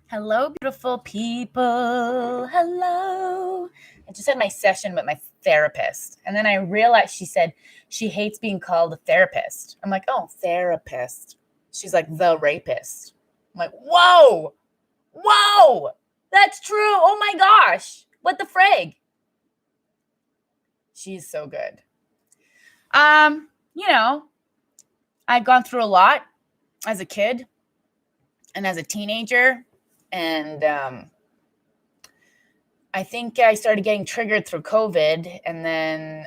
Hello, beautiful people. Hello. I just had my session with my therapist. And then I realized she said she hates being called a therapist. I'm like, oh, therapist. She's like, the rapist. I'm like, whoa, that's true. Oh my gosh. What the frig? She's so good. I've gone through a lot as a kid and as a teenager. And I think I started getting triggered through COVID and then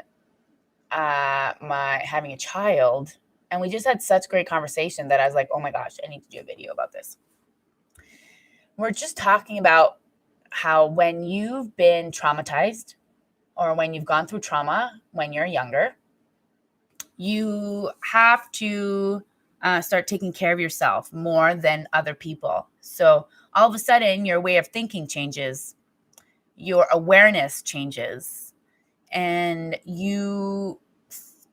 my having a child. And we just had such great conversation that I was like, oh my gosh, I need to do a video about this. We're just talking about how when you've been traumatized or when you've gone through trauma when you're younger, you have to start taking care of yourself more than other people. So all of a sudden, your way of thinking changes, your awareness changes, and you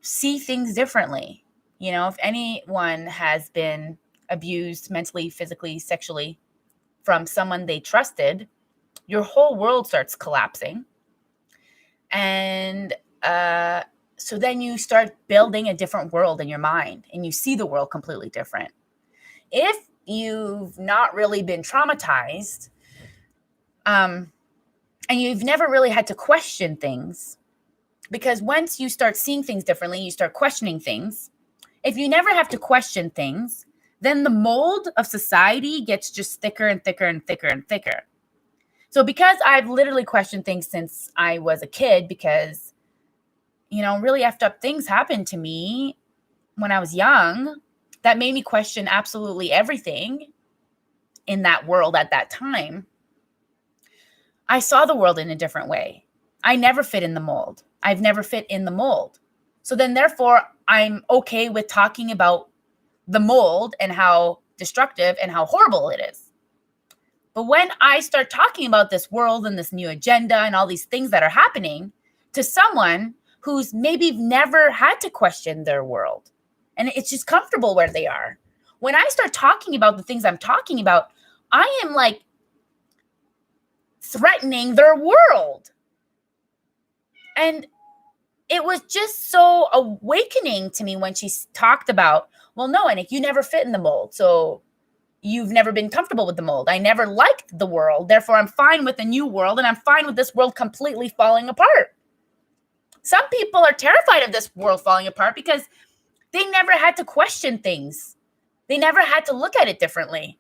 see things differently. You know, if anyone has been abused mentally, physically, sexually from someone they trusted, your whole world starts collapsing. And so then you start building a different world in your mind and you see the world completely different. If you've not really been traumatized, and you've never really had to question things, because once you start seeing things differently, you start questioning things. If you never have to question things, then the mold of society gets just thicker and thicker and thicker and thicker. So because I've literally questioned things since I was a kid, because, really effed up things happened to me when I was young that made me question absolutely everything in that world at that time. I saw the world in a different way. I never fit in the mold. I've never fit in the mold. So then therefore, I'm okay with talking about the mold and how destructive and how horrible it is. But when I start talking about this world and this new agenda and all these things that are happening to someone who's maybe never had to question their world, and it's just comfortable where they are. When I start talking about the things I'm talking about, I am like threatening their world. And it was just so awakening to me when she talked about, well, no, Anik, you never fit in the mold. So you've never been comfortable with the mold. I never liked the world. Therefore, I'm fine with the new world and I'm fine with this world completely falling apart. Some people are terrified of this world falling apart because they never had to question things. They never had to look at it differently.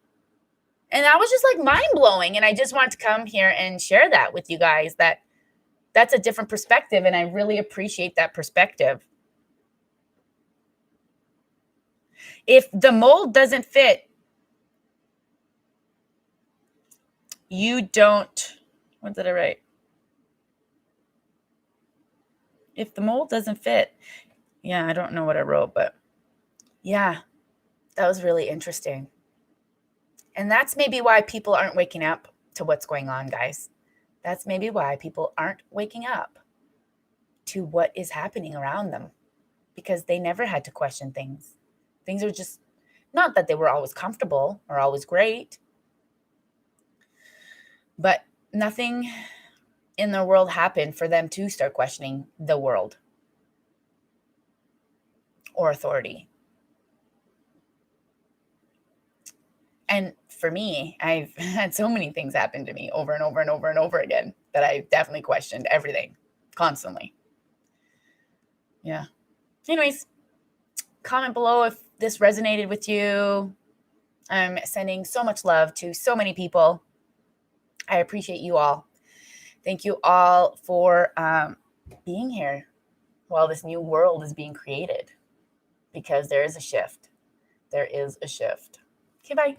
And that was just like mind blowing. And I just wanted to come here and share that with you guys, that's a different perspective. And I really appreciate that perspective. If the mold doesn't fit, you don't, what did I write? If the mold doesn't fit, yeah, I don't know what I wrote, but yeah, that was really interesting. And that's maybe why people aren't waking up to what's going on, guys. That's maybe why people aren't waking up to what is happening around them, because they never had to question things. Things are just, not that they were always comfortable or always great, but nothing in the world happened for them to start questioning the world or authority. And for me, I've had so many things happen to me over and over and over and over again that I definitely questioned everything constantly. Yeah. Anyways, comment below if this resonated with you. I'm sending so much love to so many people. I appreciate you all. Thank you all for being here while this new world is being created, because there is a shift. There is a shift. Okay, bye.